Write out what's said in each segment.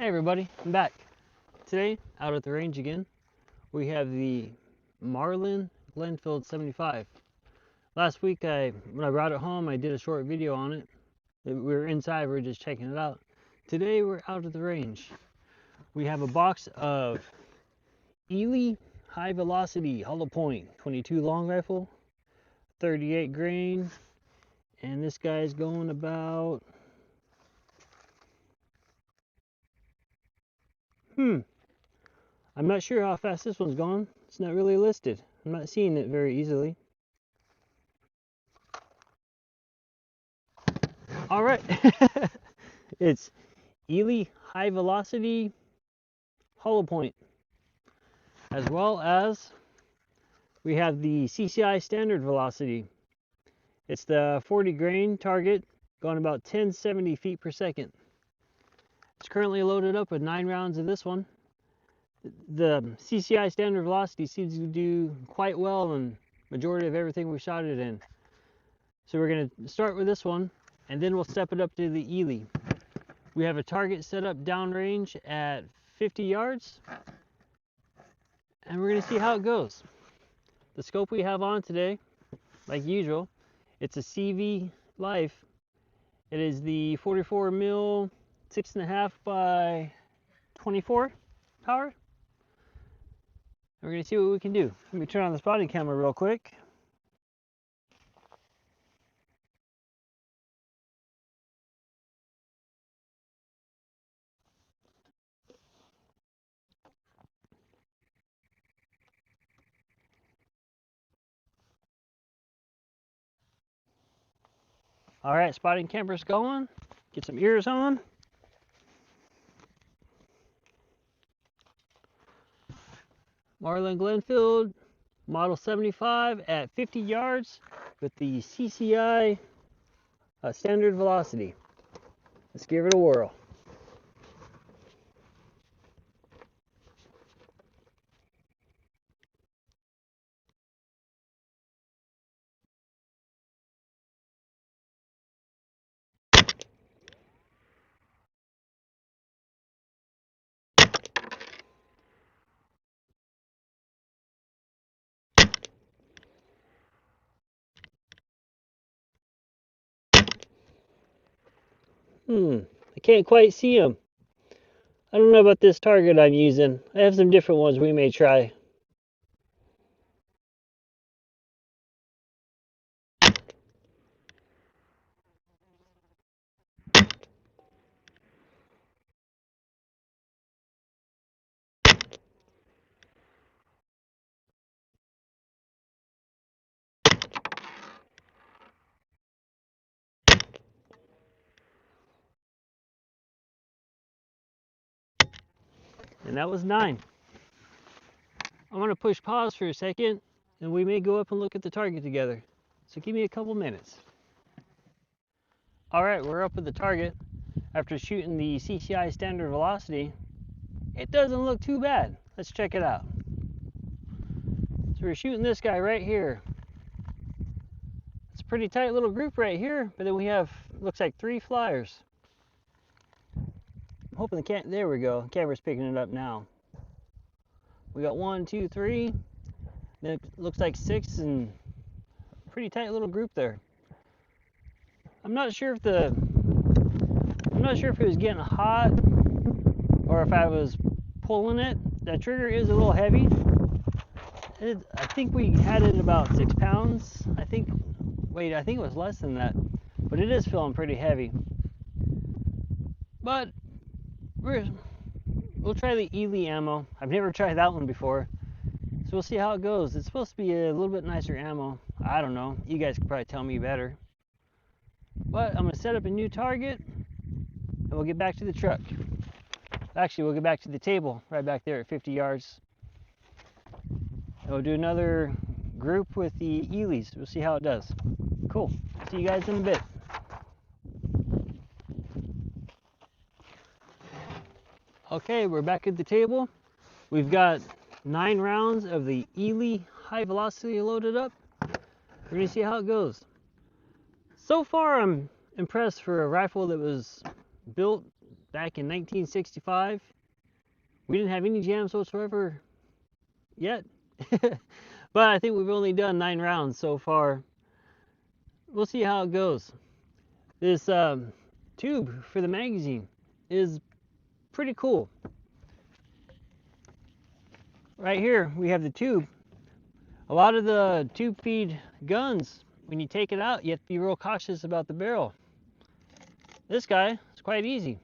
Hey everybody, I'm back. Today, out at the range again, we have the Marlin Glenfield 75. Last week, when I brought it home, I did a short video on it. We were inside, we were just checking it out. Today, we're out at the range. We have a box of Eley high velocity hollow point 22 long rifle, 38 grain, and this guy's going about I'm not sure how fast this one's going. It's not really listed. I'm not seeing it very easily. All right. It's Eley high velocity hollow point, as well as we have the CCI standard velocity. It's the 40 grain target, going about 1070 feet per second. It's currently loaded up with 9 rounds of this one. The CCI standard velocity seems to do quite well in majority of everything we shot it in. So we're going to start with this one, and then we'll step it up to the Eley. We have a target set up downrange at 50 yards, and we're going to see how it goes. The scope we have on today, like usual, it's a CV Life. It is the 44 mil 6.5 by 24 power. We're going to see what we can do. Let me turn on the spotting camera real quick. All right, spotting camera's going. Get some ears on. Marlin Glenfield Model 75 at 50 yards with the CCI standard velocity. Let's give it a whirl. I can't quite see him. I don't know about this target I'm using. I have some different ones we may try. And that was 9. I'm going to push pause for a second, and we may go up and look at the target together. So give me a couple minutes. All right, we're up at the target. After shooting the CCI standard velocity, it doesn't look too bad. Let's check it out. So we're shooting this guy right here. It's a pretty tight little group right here, but then we have, looks like 3 flyers. I'm hoping there we go. The camera's picking it up now. We got 1, 2, 3. Then it looks like 6, and a pretty tight little group there. I'm not sure if it was getting hot or if I was pulling it. That trigger is a little heavy. I think we had it about 6 pounds. I think it was less than that, but it is feeling pretty heavy. But we'll try the Eley ammo. I've never tried that one before, so we'll see how it goes. It's supposed to be a little bit nicer ammo. I don't know. You guys could probably tell me better. But I'm going to set up a new target, and we'll get back to the truck. Actually, we'll get back to the table right back there at 50 yards. And we'll do another group with the Eleys. We'll see how it does. Cool. See you guys in a bit. Okay, we're back at the table. We've got 9 rounds of the Eley high velocity loaded up. We're going to see how it goes. So far, I'm impressed for a rifle that was built back in 1965. We didn't have any jams whatsoever yet. But I think we've only done 9 rounds so far. We'll see how it goes. This tube for the magazine is pretty cool. Right here we have the tube. A lot of the tube feed guns, when you take it out, you have to be real cautious about the barrel. This guy is quite easy.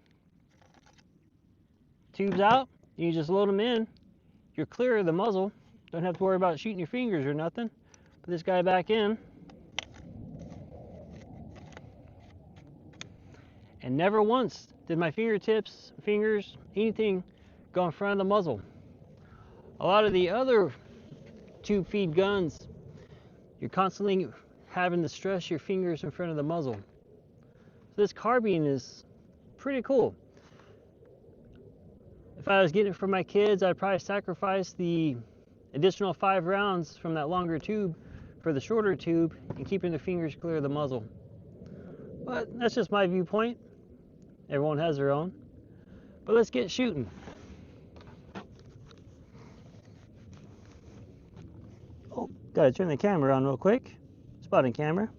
Tube's out, you just load them in. You're clear of the muzzle. Don't have to worry about shooting your fingers or nothing. Put this guy back in. And never once did my fingertips, fingers, anything go in front of the muzzle. A lot of the other tube feed guns, you're constantly having to stress your fingers in front of the muzzle. So this carbine is pretty cool. If I was getting it for my kids, I'd probably sacrifice the additional 5 rounds from that longer tube for the shorter tube and keeping the fingers clear of the muzzle. But that's just my viewpoint. Everyone has their own. But let's get shooting. Oh, gotta turn the camera on real quick. Spotting camera.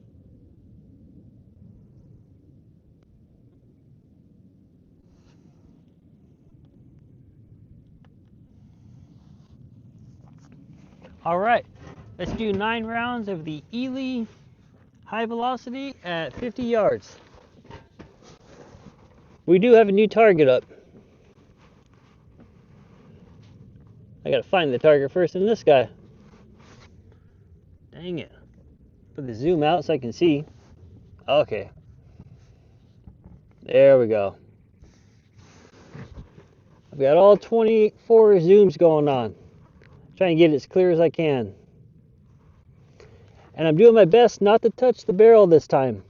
All right, let's do 9 rounds of the Eley high velocity at 50 yards. We do have a new target up. I gotta find the target first in this guy. Dang it. Put the zoom out so I can see. Okay. There we go. I've got all 24 zooms going on. Trying to get it as clear as I can. And I'm doing my best not to touch the barrel this time.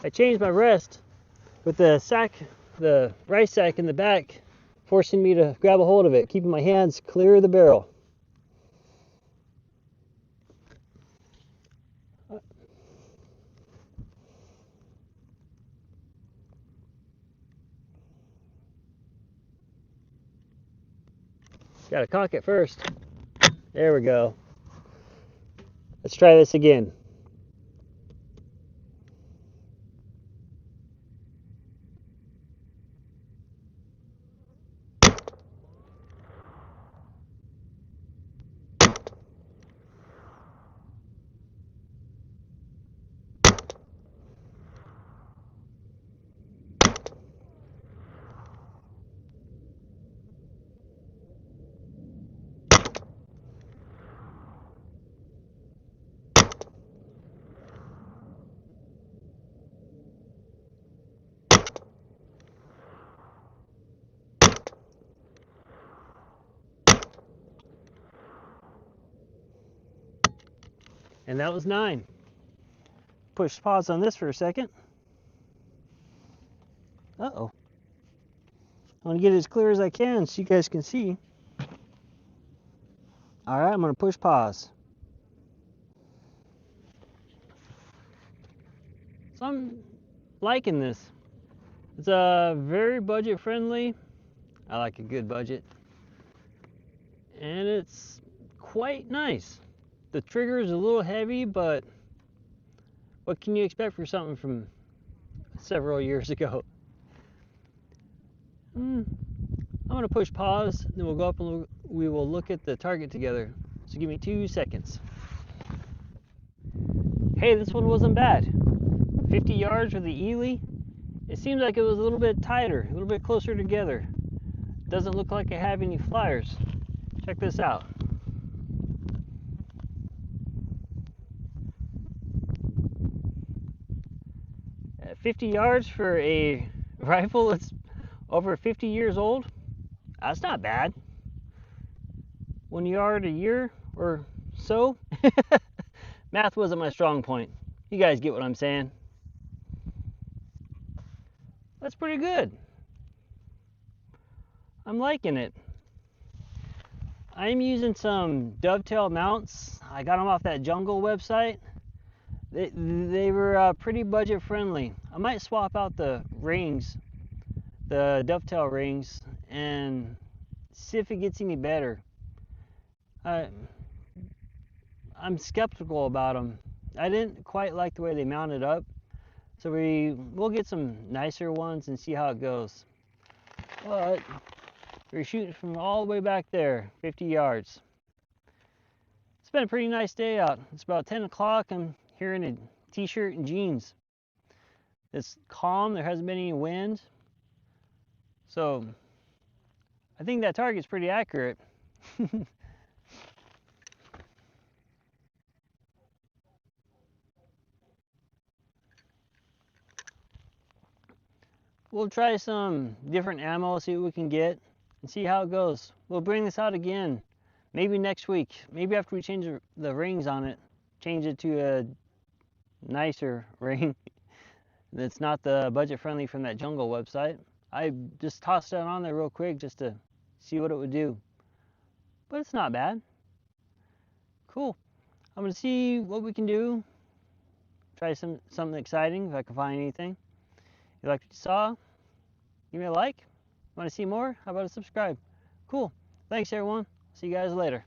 I changed my rest with the sack, the rice sack in the back, forcing me to grab a hold of it, keeping my hands clear of the barrel. Gotta cock it first. There we go. Let's try this again. And that was 9. Push pause on this for a second. Uh-oh. I want to get it as clear as I can so you guys can see. All right, I'm going to push pause. So I'm liking this. It's very budget friendly. I like a good budget. And it's quite nice. The trigger is a little heavy, but what can you expect for something from several years ago? I'm going to push pause, then we'll go up and we will look at the target together. So give me 2 seconds. Hey, this one wasn't bad. 50 yards with the Eley. It seems like it was a little bit tighter, a little bit closer together. Doesn't look like I have any flyers. Check this out. At 50 yards for a rifle that's over 50 years old, that's not bad. 1 yard a year or so. Math wasn't my strong point. You guys get what I'm saying. That's pretty good. I'm liking it. I'm using some dovetail mounts. I got them off that Jungle website. They were pretty budget friendly. I might swap out the rings the dovetail rings and see if it gets any better. I'm skeptical about them. I didn't quite like the way they mounted up, so we'll get some nicer ones and see how it goes. But we're shooting from all the way back there, 50 yards. It's been a pretty nice day out. It's about 10 o'clock. I'm here in a t-shirt and jeans. It's calm, there hasn't been any wind. So I think that target's pretty accurate. We'll try some different ammo, see what we can get, and see how it goes. We'll bring this out again, maybe next week. Maybe after we change the rings on it, change it to a nicer ring that's not the budget friendly from that Jungle website. I just tossed that on there real quick just to see what it would do. But it's not bad. Cool. I'm gonna see what we can do. Try something exciting if I can find anything. If you like what you saw, give me a like. Want to see more? How about a subscribe? Cool. Thanks everyone. See you guys later.